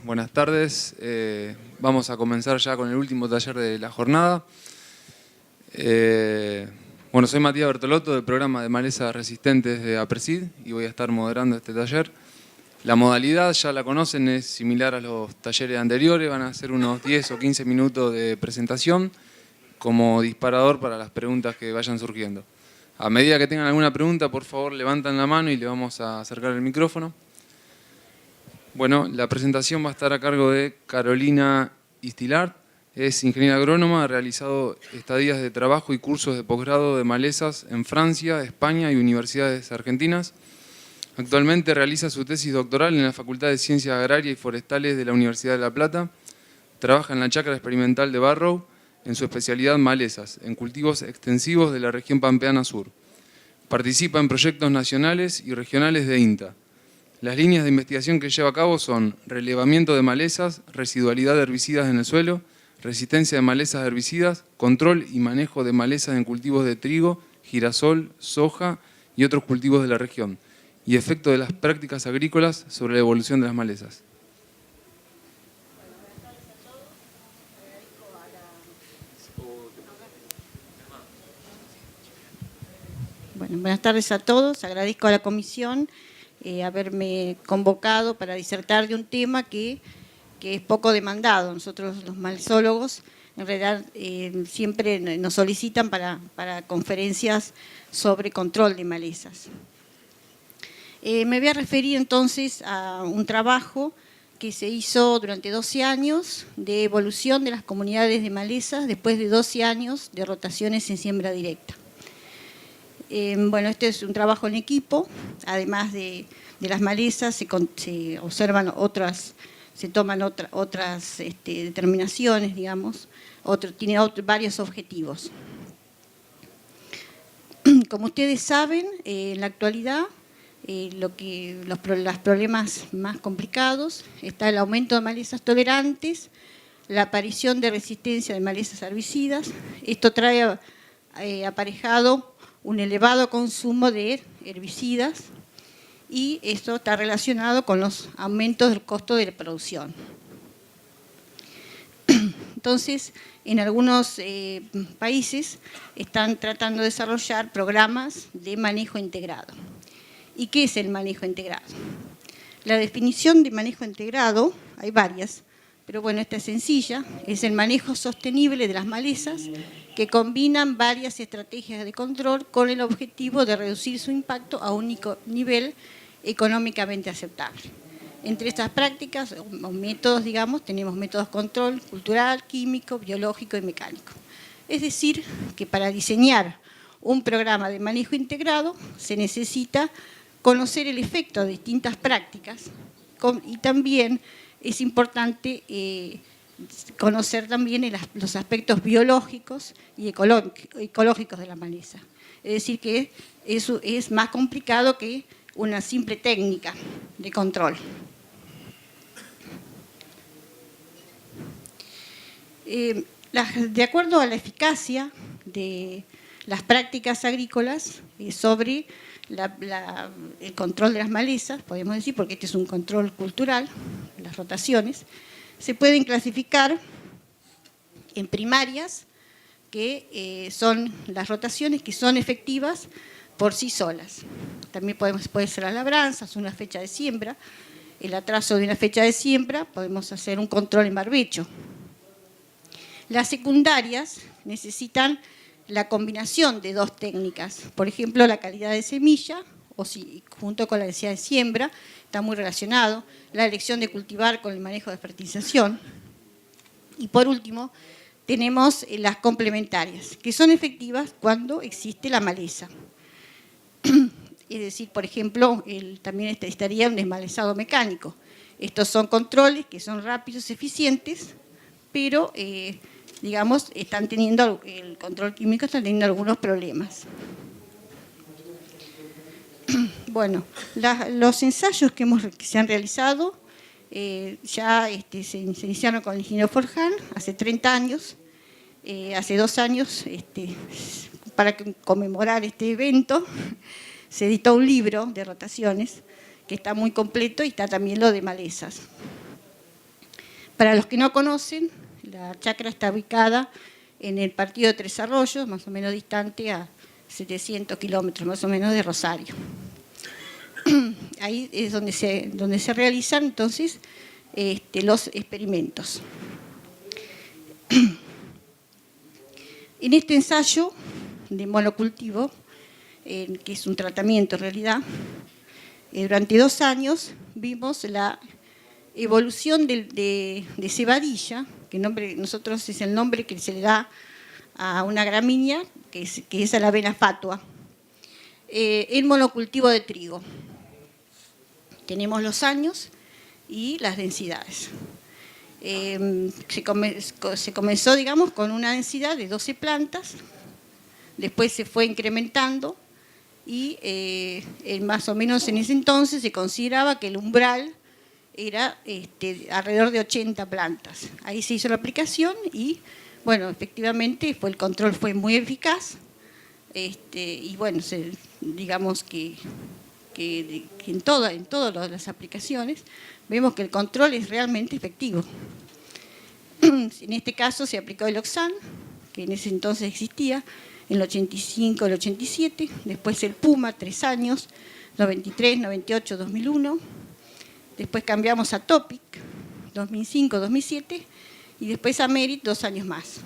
buenas tardes. Vamos a comenzar ya con el último taller de la jornada. Bueno, soy Matías Bertolotto del programa de malezas resistentes de APRESID y voy a estar moderando este taller. La modalidad ya la conocen, es similar a los talleres anteriores, van a ser unos 10 o 15 minutos de presentación como disparador para las preguntas que vayan surgiendo. A medida que tengan alguna pregunta, por favor levantan la mano y le vamos a acercar el micrófono. Bueno, la presentación va a estar a cargo de Carolina Istilart. Es ingeniera agrónoma, ha realizado estadías de trabajo y cursos de posgrado de malezas en Francia, España y universidades argentinas. Actualmente realiza su tesis doctoral en la Facultad de Ciencias Agrarias y Forestales de la Universidad de La Plata. Trabaja en la chacra experimental de Barrow, en su especialidad malezas, en cultivos extensivos de la región pampeana sur. Participa en proyectos nacionales y regionales de INTA. Las líneas de investigación que lleva a cabo son relevamiento de malezas, residualidad de herbicidas en el suelo, resistencia de malezas a herbicidas, control y manejo de malezas en cultivos de trigo, girasol, soja y otros cultivos de la región, y efecto de las prácticas agrícolas sobre la evolución de las malezas. Bueno, buenas tardes a todos. Agradezco a la comisión haberme convocado para disertar de un tema que es poco demandado. Nosotros los malezólogos en realidad siempre nos solicitan para conferencias sobre control de malezas. Me voy a referir entonces a un trabajo que se hizo durante 12 años de evolución de las comunidades de malezas después de 12 años de rotaciones en siembra directa. Bueno, este es un trabajo en equipo, además de las malezas se observan otras, se toman otras determinaciones, digamos, tiene varios objetivos. Como ustedes saben, en la actualidad los problemas más complicados está el aumento de malezas tolerantes, la aparición de resistencia de malezas herbicidas. Esto trae aparejado un elevado consumo de herbicidas y esto está relacionado con los aumentos del costo de la producción. Entonces, en algunos países están tratando de desarrollar programas de manejo integrado. ¿Y qué es el manejo integrado? La definición de manejo integrado, hay varias, pero bueno, esta es sencilla, es el manejo sostenible de las malezas que combinan varias estrategias de control con el objetivo de reducir su impacto a un nivel económicamente aceptable. Entre estas prácticas o métodos, digamos, tenemos métodos de control cultural, químico, biológico y mecánico. Es decir, que para diseñar un programa de manejo integrado se necesita conocer el efecto de distintas prácticas y también es importante conocer también los aspectos biológicos y ecológicos de la maleza. Es decir, que eso es más complicado que una simple técnica de control. De acuerdo a la eficacia de las prácticas agrícolas sobre el control de las malezas, podemos decir, porque este es un control cultural, las rotaciones, se pueden clasificar en primarias, que son las rotaciones que son efectivas por sí solas. También puede ser la labranza, una fecha de siembra, el atraso de una fecha de siembra, podemos hacer un control en barbecho. Las secundarias necesitan la combinación de dos técnicas, por ejemplo, la calidad de semilla, o si junto con la densidad de siembra, está muy relacionado, la elección de cultivar con el manejo de fertilización. Y por último, tenemos las complementarias, que son efectivas cuando existe la maleza. Es decir, por ejemplo, también estaría un desmalezado mecánico. Estos son controles que son rápidos, eficientes, pero digamos, el control químico está teniendo algunos problemas. Bueno, los ensayos que se han realizado ya se iniciaron con el ingeniero Forján hace 30 años. Hace 2 años, para conmemorar este evento, se editó un libro de rotaciones que está muy completo y está también lo de malezas. Para los que no conocen, la chacra está ubicada en el partido de Tres Arroyos, más o menos distante a 700 kilómetros más o menos de Rosario. Ahí es donde se realizan entonces los experimentos. En este ensayo de monocultivo, que es un tratamiento en realidad, durante 2 años vimos la evolución de cebadilla, que nosotros es el nombre que se le da a una gramínea, que es a la avena fatua, en monocultivo de trigo. Tenemos los años y las densidades. Se comenzó, digamos, con una densidad de 12 plantas, después se fue incrementando y más o menos en ese entonces se consideraba que el umbral era alrededor de 80 plantas. Ahí se hizo la aplicación y, bueno, efectivamente el control fue muy eficaz y, bueno, digamos que en todas las aplicaciones vemos que el control es realmente efectivo. En este caso se aplicó el Oxan, que en ese entonces existía, en el 85, el 87, después el Puma, 3 años, 93, 98, 2001, después cambiamos a Topic, 2005, 2007, y después a Merit, 2 años más.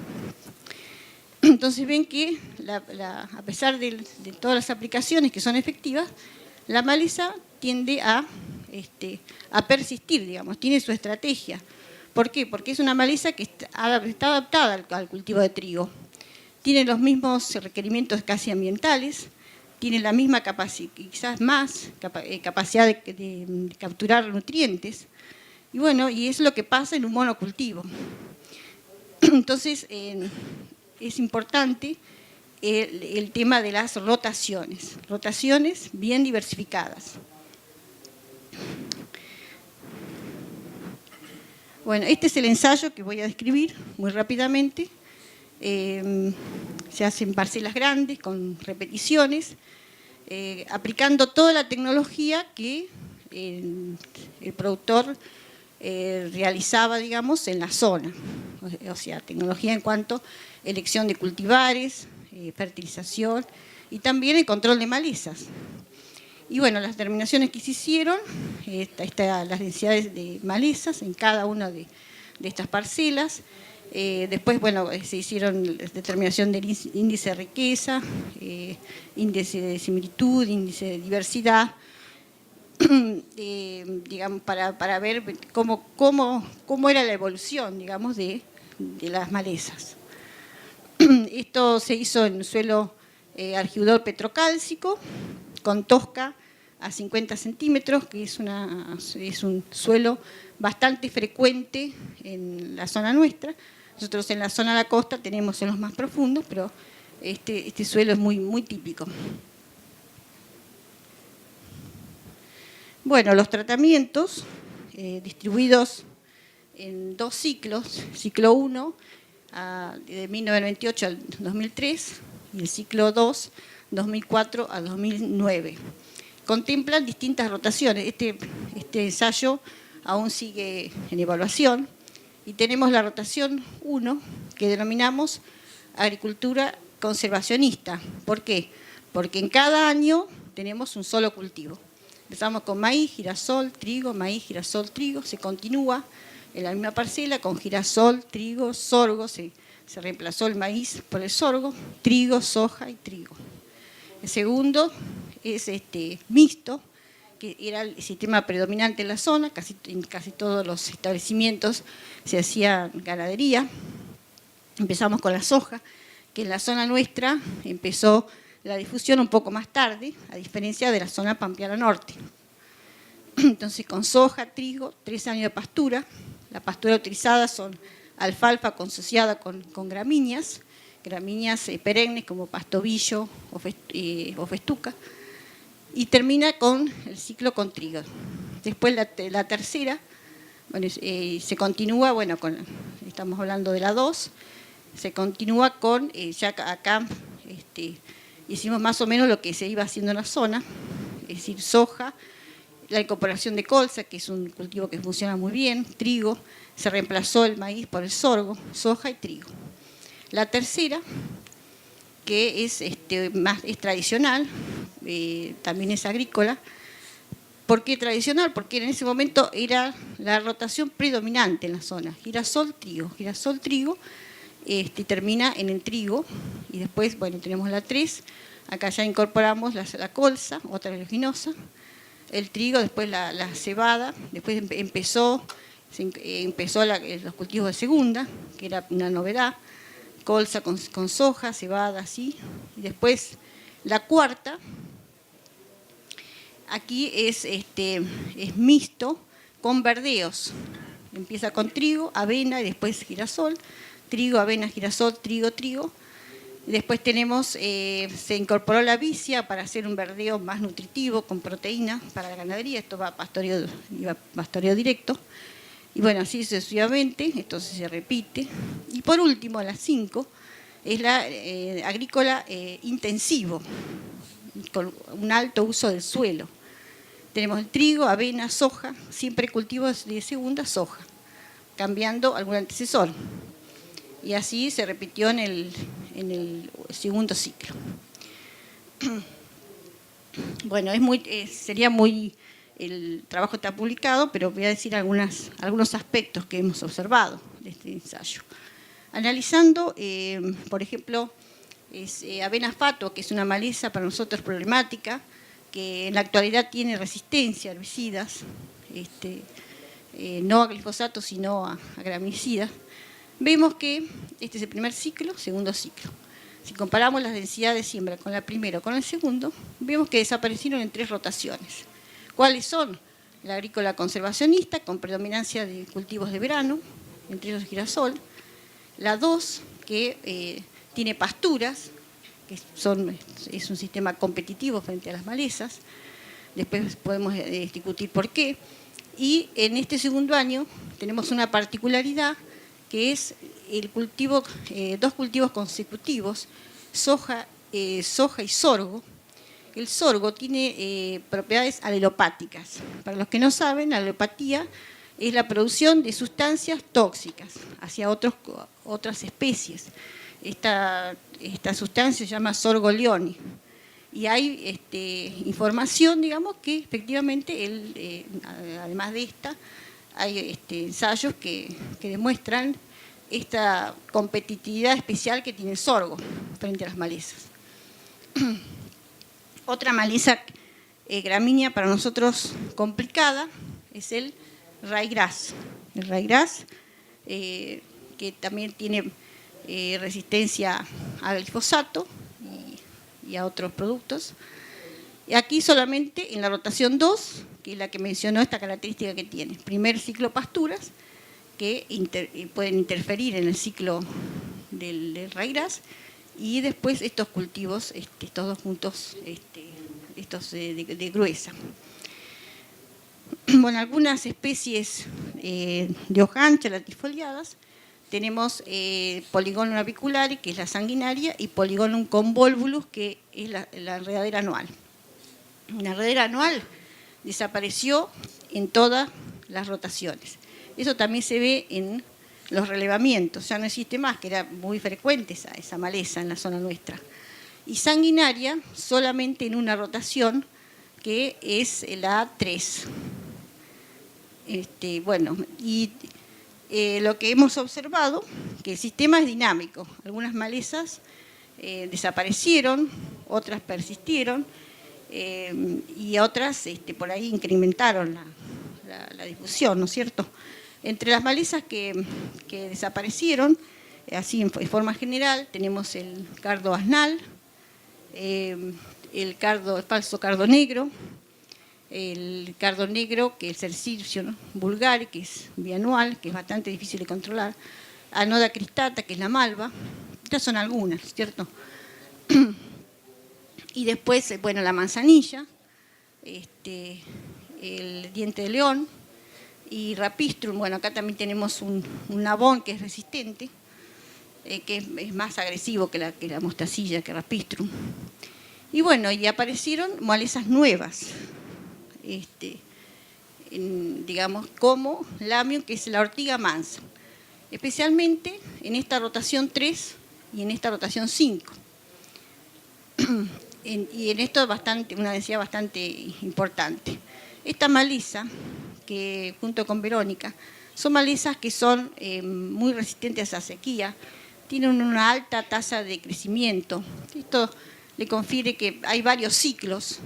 Entonces ven que, a pesar de todas las aplicaciones que son efectivas, la maleza tiende a persistir, digamos, tiene su estrategia. ¿Por qué? Porque es una maleza que está adaptada al cultivo de trigo. Tiene los mismos requerimientos casi ambientales, tiene la misma capacidad, quizás más capacidad de capturar nutrientes. Y bueno, y es lo que pasa en un monocultivo. Entonces, es importante el tema de las rotaciones bien diversificadas. Bueno, este es el ensayo que voy a describir muy rápidamente. Se hacen parcelas grandes con repeticiones, aplicando toda la tecnología que el productor realizaba, digamos, en la zona. O sea, tecnología en cuanto a elección de cultivares, fertilización y también el control de malezas. Y bueno, las determinaciones que se hicieron, las densidades de malezas en cada una de estas parcelas. Después, bueno, se hicieron determinación del índice de riqueza, índice de similitud, índice de diversidad, digamos, para ver cómo era la evolución, digamos, de las malezas. Esto se hizo en suelo argidor petrocálcico, con tosca a 50 centímetros, que es un suelo bastante frecuente en la zona nuestra. Nosotros en la zona de la costa tenemos suelos más profundos, pero este suelo es muy, muy típico. Bueno, los tratamientos distribuidos en 2 ciclos, ciclo 1 de 1998 al 2003 y el ciclo 2, 2004 a 2009. Contemplan distintas rotaciones. Este ensayo aún sigue en evaluación y tenemos la rotación 1 que denominamos agricultura conservacionista. ¿Por qué? Porque en cada año tenemos un solo cultivo. Empezamos con maíz, girasol, trigo, maíz, girasol, trigo, se continúa en la misma parcela con girasol, trigo, sorgo, se reemplazó el maíz por el sorgo, trigo, soja y trigo. El segundo es mixto, que era el sistema predominante en la zona, en casi todos los establecimientos se hacía ganadería. Empezamos con la soja, que en la zona nuestra empezó la difusión un poco más tarde, a diferencia de la zona pampeana norte. Entonces, con soja, trigo, 3 años de pastura. La pastura utilizada son alfalfa consociada con gramíneas perennes como pastobillo o festuca, y termina con el ciclo con trigo. Después la tercera, bueno, se continúa, bueno, estamos hablando de la 2, se continúa con, ya acá hicimos más o menos lo que se iba haciendo en la zona, es decir, soja, la incorporación de colza, que es un cultivo que funciona muy bien, trigo, se reemplazó el maíz por el sorgo, soja y trigo. La tercera, que es, es tradicional, también es agrícola. ¿Por qué tradicional? Porque en ese momento era la rotación predominante en la zona, girasol-trigo, termina en el trigo, y después, bueno, tenemos la 3, acá ya incorporamos la colza, otra leguminosa, el trigo, después la cebada, después empezó los cultivos de segunda, que era una novedad, colza con soja, cebada, así, y después la cuarta, aquí es mixto con verdeos, empieza con trigo, avena y después girasol, trigo, avena, girasol, trigo, trigo. Después tenemos, se incorporó la vicia para hacer un verdeo más nutritivo, con proteína para la ganadería, esto va a pastoreo directo. Y bueno, así sucesivamente, esto se repite. Y por último, la 5, es la agrícola intensivo, con un alto uso del suelo. Tenemos el trigo, avena, soja, siempre cultivos de segunda, soja, cambiando algún antecesor. Y así se repitió en el segundo ciclo. Bueno, sería muy... El trabajo está publicado, pero voy a decir algunos aspectos que hemos observado de este ensayo. Analizando, por ejemplo, avena fato, que es una maleza para nosotros problemática, que en la actualidad tiene resistencia a herbicidas, no a glifosato, sino a gramicidas. Vemos que este es el primer ciclo, segundo ciclo. Si comparamos las densidades de siembra con la primera o con el segundo, vemos que desaparecieron en 3 rotaciones. ¿Cuáles son? La agrícola conservacionista, con predominancia de cultivos de verano, entre ellos girasol. La 2, que tiene pasturas, que es un sistema competitivo frente a las malezas. Después podemos discutir por qué. Y en este segundo año tenemos una particularidad, que es el cultivo, 2 cultivos consecutivos, soja y sorgo. El sorgo tiene propiedades alelopáticas. Para los que no saben, la alelopatía es la producción de sustancias tóxicas hacia otras especies. Esta sustancia se llama sorgo leoni. Y hay información, digamos, que efectivamente, además de esta, hay ensayos que demuestran esta competitividad especial que tiene el sorgo frente a las malezas. Otra maleza gramínea para nosotros complicada es el ryegrass. El ryegrass, que también tiene resistencia al glifosato y a otros productos. Y aquí solamente en la rotación 2, que es la que mencionó esta característica que tiene. Primer ciclo pasturas, que pueden interferir en el ciclo del ryegrass, y después estos cultivos, estos 2 juntos, estos de gruesa. Bueno, algunas especies de hoja ancha, latifoliadas, tenemos Polygonum avicularis, que es la sanguinaria, y Polygonum convolvulus, que es la enredadera anual. La enredadera anual desapareció en todas las rotaciones. Eso también se ve en los relevamientos, ya no existe más, que era muy frecuente esa maleza en la zona nuestra. Y sanguinaria solamente en una rotación, que es la 3. Bueno, y lo que hemos observado, que el sistema es dinámico. Algunas malezas desaparecieron, otras persistieron, y otras por ahí incrementaron la difusión, ¿no es cierto? Entre las malezas que desaparecieron, así en forma general, tenemos el cardo asnal, el falso cardo negro, el cardo negro, que es el circio, ¿no?, vulgare, que es bianual, que es bastante difícil de controlar, Anoda cristata, que es la malva. Estas son algunas, ¿cierto? Y después, bueno, la manzanilla, el diente de león, y rapistrum. Bueno, acá también tenemos un nabón que es resistente, que es más agresivo que la mostacilla, que rapistrum. Y bueno, y aparecieron malezas nuevas, digamos, como Lamium, que es la ortiga mansa, especialmente en esta rotación 3 y en esta rotación 5. Y en esto una densidad bastante importante. Esta maleza, que junto con Verónica, son malezas que son muy resistentes a la sequía, tienen una alta tasa de crecimiento. Esto le confiere que hay varios ciclos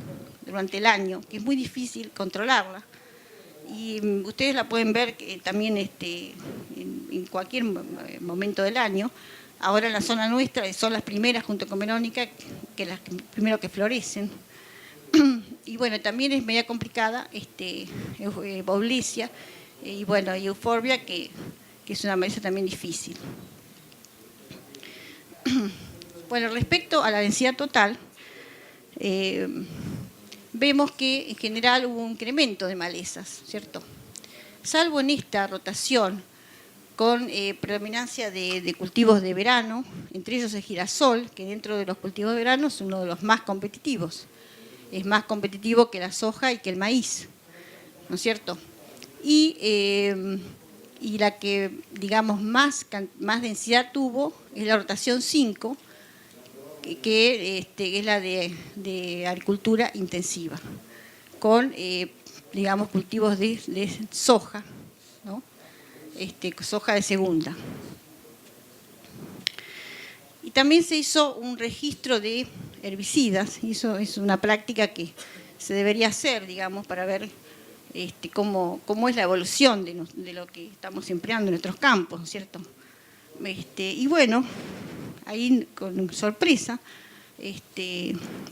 durante el año, que es muy difícil controlarla. Y ustedes la pueden ver también en cualquier momento del año. Ahora en la zona nuestra son las primeras, junto con Verónica, que las primero que florecen. Y bueno, también es media complicada Baulesia y bueno, y Euphorbia, que es una maleza también difícil. Bueno, respecto a la densidad total, vemos que en general hubo un incremento de malezas, ¿cierto? Salvo en esta rotación con predominancia de cultivos de verano, entre ellos el girasol, que dentro de los cultivos de verano es uno de los más competitivos. Es más competitivo que la soja y que el maíz, ¿no es cierto? Y la que, digamos, más densidad tuvo es la rotación 5, que es la de agricultura intensiva, con, digamos, cultivos de soja, ¿no? Soja de segunda. Y también se hizo un registro de herbicidas, y eso es una práctica que se debería hacer, digamos, para ver cómo es la evolución de lo que estamos empleando en nuestros campos, ¿cierto? Y bueno, ahí con sorpresa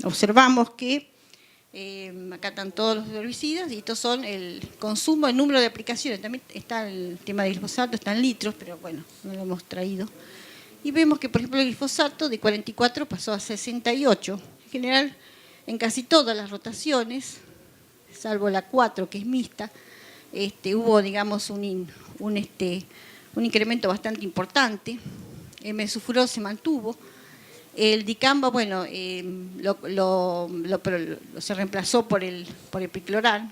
observamos que acá están todos los herbicidas y estos son el consumo, el número de aplicaciones. También está el tema del glifosato, está en litros, pero bueno, no lo hemos traído. Y vemos que, por ejemplo, el glifosato de 44 pasó a 68. En general, en casi todas las rotaciones, salvo la 4, que es mixta, hubo, digamos, un incremento bastante importante. El mesulfurol se mantuvo. El dicamba, bueno, se reemplazó por el picloral.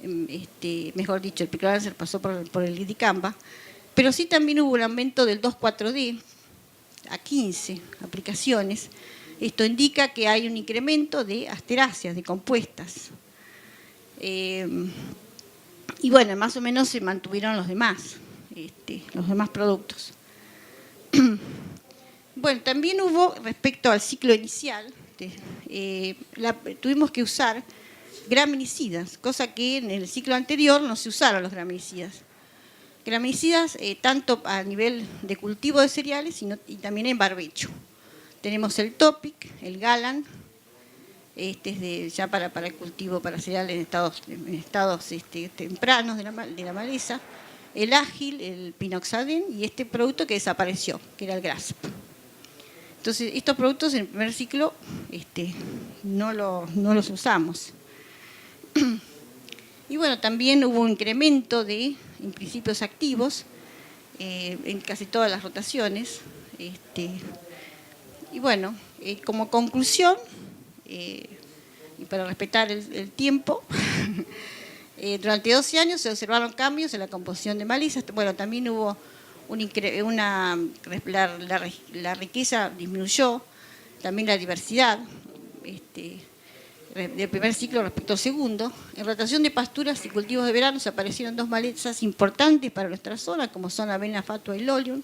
Mejor dicho, el picloral se reemplazó por el dicamba. Pero sí también hubo un aumento del 2,4-D a 15 aplicaciones. Esto indica que hay un incremento de asteráceas, de compuestas. Y bueno, más o menos se mantuvieron los demás productos. Bueno, también hubo, respecto al ciclo inicial, tuvimos que usar graminicidas, cosa que en el ciclo anterior no se usaron los graminicidas. Graminicidas tanto a nivel de cultivo de cereales y también en barbecho. Tenemos el Topic, el Galan, ya para el cultivo para cereales en estados tempranos de la maleza, el Ágil, el Pinoxaden y este producto que desapareció, que era el Grasp. Entonces, estos productos en el primer ciclo no los usamos. Y bueno, también hubo un incremento en principios activos en casi todas las rotaciones. Y bueno, como conclusión, y para respetar el tiempo, durante 12 años se observaron cambios en la composición de malezas. Bueno, también hubo la riqueza disminuyó, también la diversidad del primer ciclo respecto al segundo. En rotación de pasturas y cultivos de verano se aparecieron dos malezas importantes para nuestra zona, como son Avena fatua y Lolium.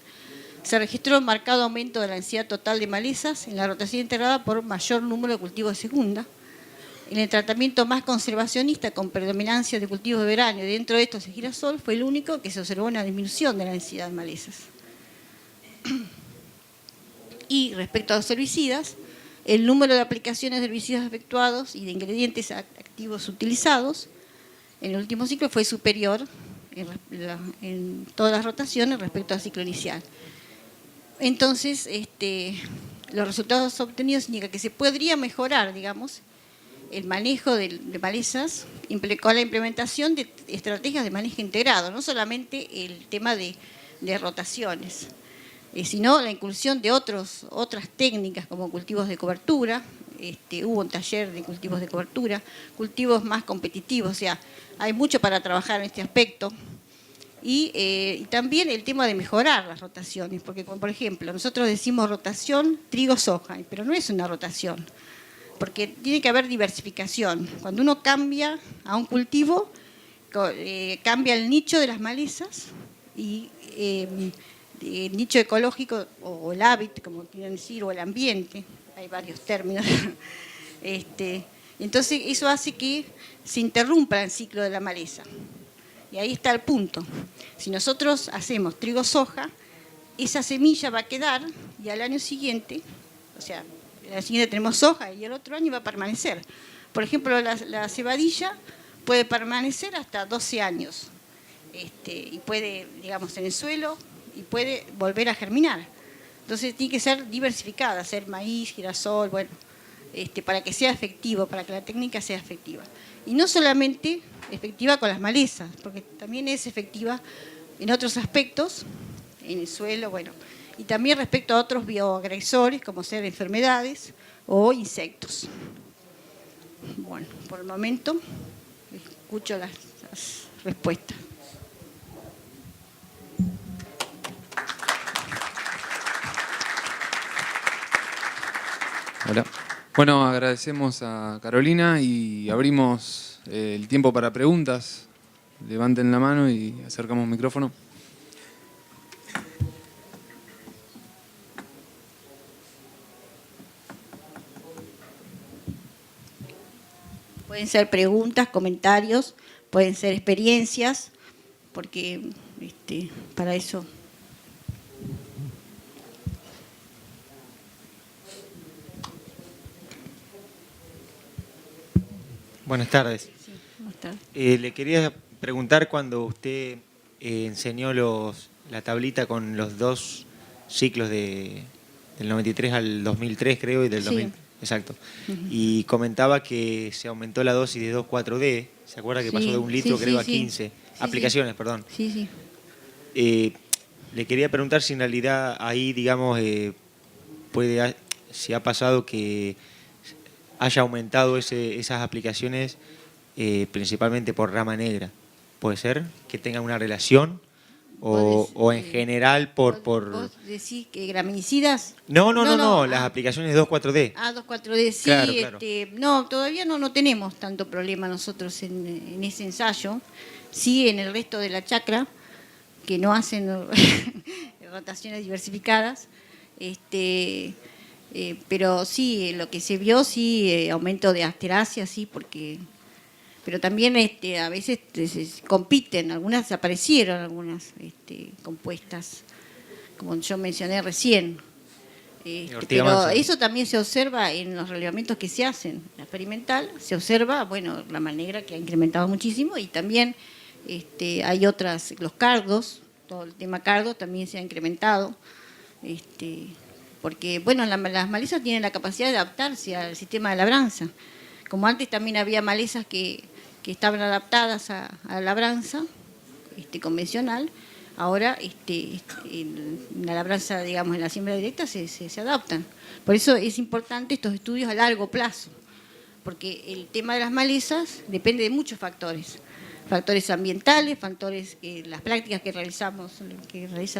Se registró un marcado aumento de la densidad total de malezas en la rotación integrada por mayor número de cultivos de segunda. En el tratamiento más conservacionista, con predominancia de cultivos de verano, y dentro de estos el girasol, fue el único que se observó una disminución de la densidad de malezas. Y respecto a los herbicidas, el número de aplicaciones de herbicidas efectuados y de ingredientes activos utilizados en el último ciclo fue superior en todas las rotaciones respecto al ciclo inicial. Entonces, los resultados obtenidos indican que se podría mejorar, digamos, el manejo de malezas con la implementación de estrategias de manejo integrado, no solamente el tema de rotaciones. sino la inclusión de otras técnicas como cultivos de cobertura. Hubo un taller de cultivos de cobertura, cultivos más competitivos, o sea, hay mucho para trabajar en este aspecto. Y también el tema de mejorar las rotaciones, porque por ejemplo, nosotros decimos rotación trigo-soja, pero no es una rotación, porque tiene que haber diversificación. Cuando uno cambia a un cultivo, cambia el nicho de las malezas y el nicho ecológico o el hábitat, como quieran decir, o el ambiente, hay varios términos. Entonces eso hace que se interrumpa el ciclo de la maleza. Y ahí está el punto. Si nosotros hacemos trigo-soja, esa semilla va a quedar y al año siguiente, o sea, al año siguiente tenemos soja y el otro año va a permanecer. Por ejemplo, la cebadilla puede permanecer hasta 12 años y puede, digamos, en el suelo y puede volver a germinar. Entonces tiene que ser diversificada, hacer maíz, girasol, bueno, para que sea efectivo, para que la técnica sea efectiva. Y no solamente efectiva con las malezas, porque también es efectiva en otros aspectos, en el suelo, bueno, y también respecto a otros bioagresores, como ser enfermedades o insectos. Bueno, por el momento escucho las respuestas. Hola. Bueno, agradecemos a Carolina y abrimos el tiempo para preguntas. Levanten la mano y acercamos el micrófono. Pueden ser preguntas, comentarios, pueden ser experiencias, porque para eso... Buenas tardes. Sí, buenas tardes. Le quería preguntar cuando usted enseñó la tablita con los 2 ciclos del 93 al 2003, creo, y del 2000. Sí. Exacto. Y comentaba que se aumentó la dosis de 2,4-D. ¿Se acuerda que pasó de 1 litro, creo, a 15? Aplicaciones, perdón. Sí, sí. Le quería preguntar si en realidad ahí, digamos, si ha pasado que haya aumentado esas aplicaciones principalmente por rama negra. ¿Puede ser que tenga una relación? O en general por... ¿Vos decís que graminicidas? No, las aplicaciones 2,4-D. 2,4-D, sí. Claro. No, todavía no tenemos tanto problema nosotros en ese ensayo. Sí, en el resto de la chacra, que no hacen rotaciones diversificadas. Pero sí, lo que se vio, sí, aumento de asterácea, sí, porque... Pero también a veces compiten, algunas aparecieron, algunas compuestas, como yo mencioné recién. Pero eso también se observa en los relevamientos que se hacen. La experimental se observa, bueno, la mal negra que ha incrementado muchísimo y también hay otras, los cardos, todo el tema cardo también se ha incrementado. Porque, bueno, las malezas tienen la capacidad de adaptarse al sistema de labranza. Como antes también había malezas que estaban adaptadas a la labranza convencional, ahora en la labranza, digamos, en la siembra directa se adaptan. Por eso es importante estos estudios a largo plazo, porque el tema de las malezas depende de muchos factores. Factores ambientales, factores las prácticas que realiza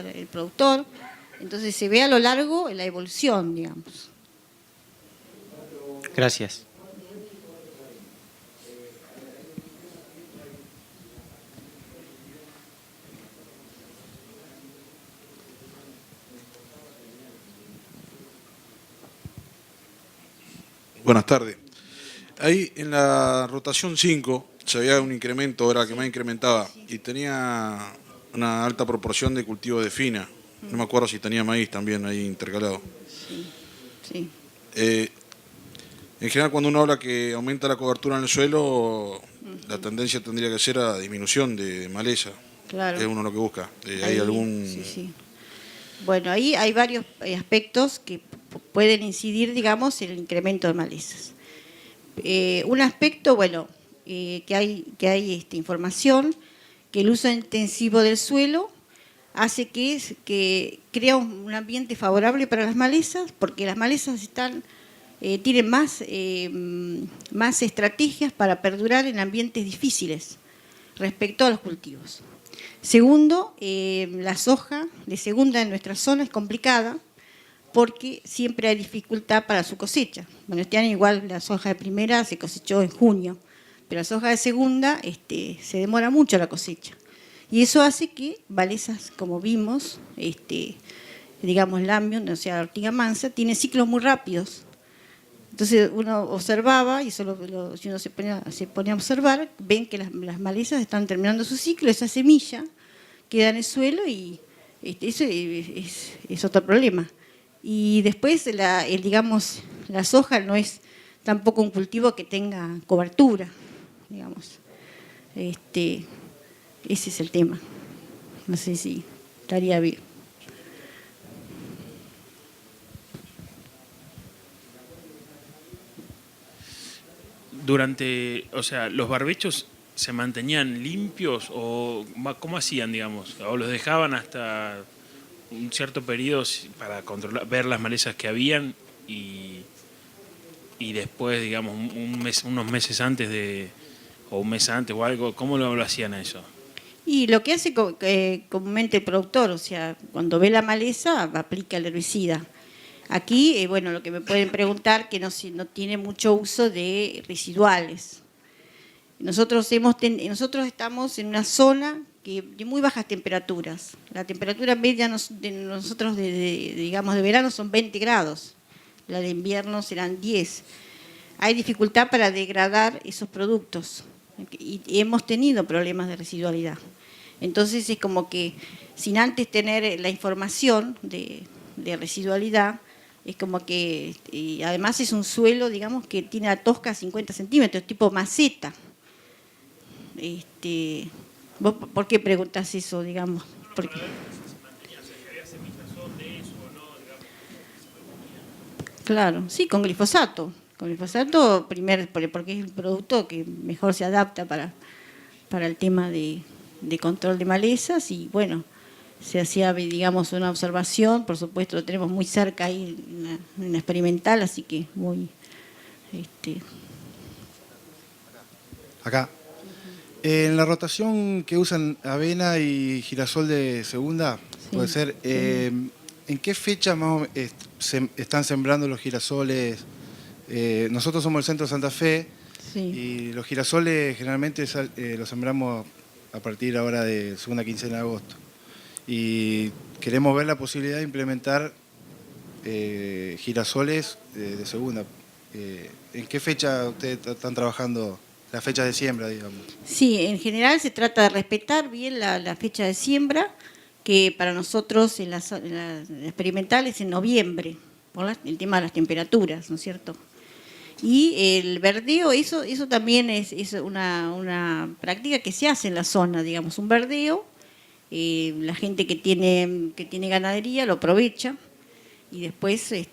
el productor. Entonces se ve a lo largo la evolución, digamos. Gracias. Buenas tardes. Ahí en la rotación 5 se había un incremento, era que más incrementaba, y tenía una alta proporción de cultivo de fina. No me acuerdo si tenía maíz también ahí intercalado. Sí. En general, cuando uno habla que aumenta la cobertura en el suelo, la tendencia tendría que ser a disminución de maleza. Claro. Es uno lo que busca. ¿Hay algún...? Sí. Bueno, ahí hay varios aspectos que pueden incidir, digamos, en el incremento de malezas. Un aspecto, bueno, que hay información, que el uso intensivo del suelo hace que crea un ambiente favorable para las malezas, porque las malezas tienen más estrategias para perdurar en ambientes difíciles respecto a los cultivos. Segundo, la soja de segunda en nuestra zona es complicada porque siempre hay dificultad para su cosecha. Bueno, este año igual la soja de primera se cosechó en junio, pero la soja de segunda se demora mucho la cosecha. Y eso hace que malezas, como vimos, digamos Lambium, o sea, la ortiga mansa, tiene ciclos muy rápidos. Entonces uno observaba, y eso si uno se pone a observar, ven que las malezas están terminando su ciclo, esa semilla queda en el suelo y eso es otro problema. Y después, digamos, la soja no es tampoco un cultivo que tenga cobertura, digamos. Ese es el tema. No sé si estaría bien. O sea, ¿los barbechos se mantenían limpios o cómo hacían, digamos? ¿O los dejaban hasta un cierto periodo para ver las malezas que habían y después, digamos, unos meses antes o un mes antes o algo, ¿cómo lo hacían eso? Y lo que hace comúnmente el productor, o sea, cuando ve la maleza, aplica el herbicida. Aquí, bueno, lo que me pueden preguntar, que no tiene mucho uso de residuales. Nosotros estamos en una zona de muy bajas temperaturas. La temperatura media de nosotros, digamos, de verano son 20 grados. La de invierno serán 10. Hay dificultad para degradar esos productos y hemos tenido problemas de residualidad. Entonces es como que sin antes tener la información de residualidad, es como que, y además es un suelo, digamos, que tiene la tosca 50 centímetros, tipo maceta. ¿Vos por qué preguntás eso, digamos? Porque... Claro, sí, con glifosato. Con glifosato, porque es el producto que mejor se adapta para el tema de control de malezas y bueno, se hacía, digamos, una observación, por supuesto lo tenemos muy cerca ahí en la experimental, así que muy... Acá. En la rotación que usan avena y girasol de segunda, sí, puede ser, ¿en qué fecha más o menos están sembrando los girasoles? Nosotros somos el centro de Santa Fe, sí, y los girasoles generalmente los sembramos a partir ahora de segunda quincena de agosto. Y queremos ver la posibilidad de implementar girasoles de segunda. ¿En qué fecha ustedes están trabajando? Las fechas de siembra, digamos. Sí, en general se trata de respetar bien la fecha de siembra, que para nosotros en la experimental es en noviembre, por el tema de las temperaturas, ¿no es cierto? Y el verdeo, eso también es una práctica que se hace en la zona, digamos, un verdeo, la gente que tiene ganadería lo aprovecha, y después se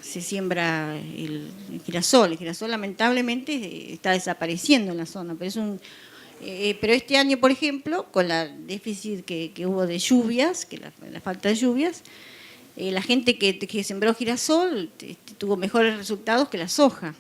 siembra el girasol. El girasol lamentablemente está desapareciendo en la zona, pero este año, por ejemplo, con la déficit que hubo de lluvias, la falta de lluvias, la gente que sembró girasol tuvo mejores resultados que la soja.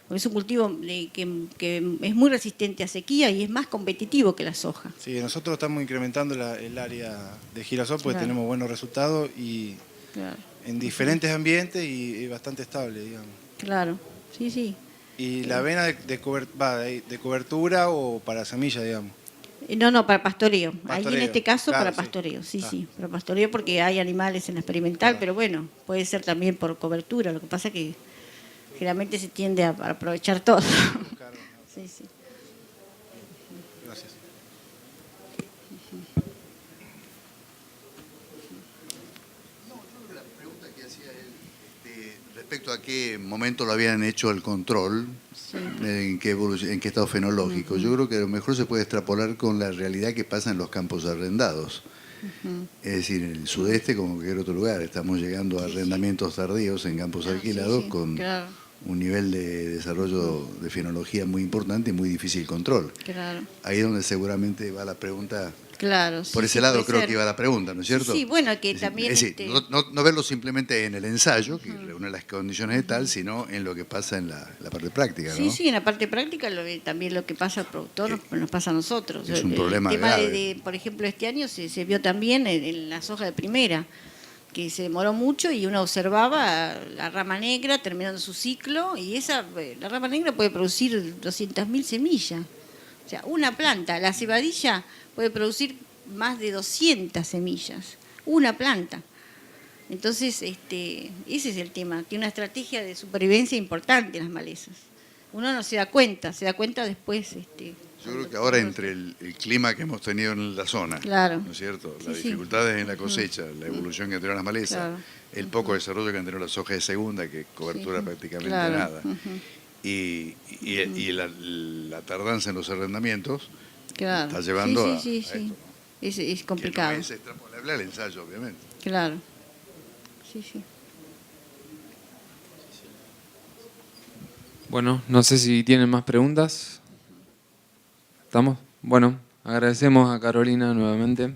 Porque es un cultivo que es muy resistente a sequía y es más competitivo que la soja. Sí, nosotros estamos incrementando el área de girasol porque tenemos buenos resultados y... Claro. En diferentes ambientes y bastante estable, digamos. Claro, sí, sí. ¿Y la avena de cobertura o para semilla, digamos? No, para pastoreo. Ahí en este caso claro, para pastoreo, sí, para pastoreo porque hay animales en la experimental, claro, pero bueno, puede ser también por cobertura. Lo que pasa es que generalmente se tiende a aprovechar todo. Claro. Sí, sí. Gracias. Respecto a qué momento lo habían hecho el control, sí, en qué estado fenológico, yo creo que a lo mejor se puede extrapolar con la realidad que pasa en los campos arrendados. Es decir, en el sudeste, como en cualquier otro lugar, estamos llegando a arrendamientos tardíos en campos alquilados con claro, un nivel de desarrollo de fenología muy importante y muy difícil control. Claro. Ahí es donde seguramente va la pregunta Claro. Por ese lado creo que iba la pregunta, ¿no es cierto? Sí, bueno, que también... Es decir, no verlo simplemente en el ensayo, que reúne las condiciones de tal, sino en lo que pasa en la parte práctica, ¿no? Sí, sí, en la parte práctica también lo que pasa al productor nos pasa a nosotros. Es un problema tema grave. por ejemplo, este año se vio también en la soja de primera, que se demoró mucho y uno observaba la rama negra terminando su ciclo y la rama negra puede producir 200.000 semillas. O sea, una planta, la cebadilla puede producir más de 200 semillas, una planta. Entonces, ese es el tema, tiene una estrategia de supervivencia importante en las malezas. Uno no se da cuenta después. Yo creo que ahora entre el clima que hemos tenido en la zona, claro, ¿no es cierto? Sí, Las sí. dificultades en la cosecha, la evolución que han tenido las malezas, Claro. el poco desarrollo que han tenido las hojas de segunda, que cobertura Sí. prácticamente Claro. nada, y la tardanza en los arrendamientos Claro. está llevando a sí. esto, ¿no? Es complicado. Que no es extrapolable al ensayo, obviamente. Claro. Sí. Bueno, no sé si tienen más preguntas. ¿Estamos? Bueno, agradecemos a Carolina nuevamente.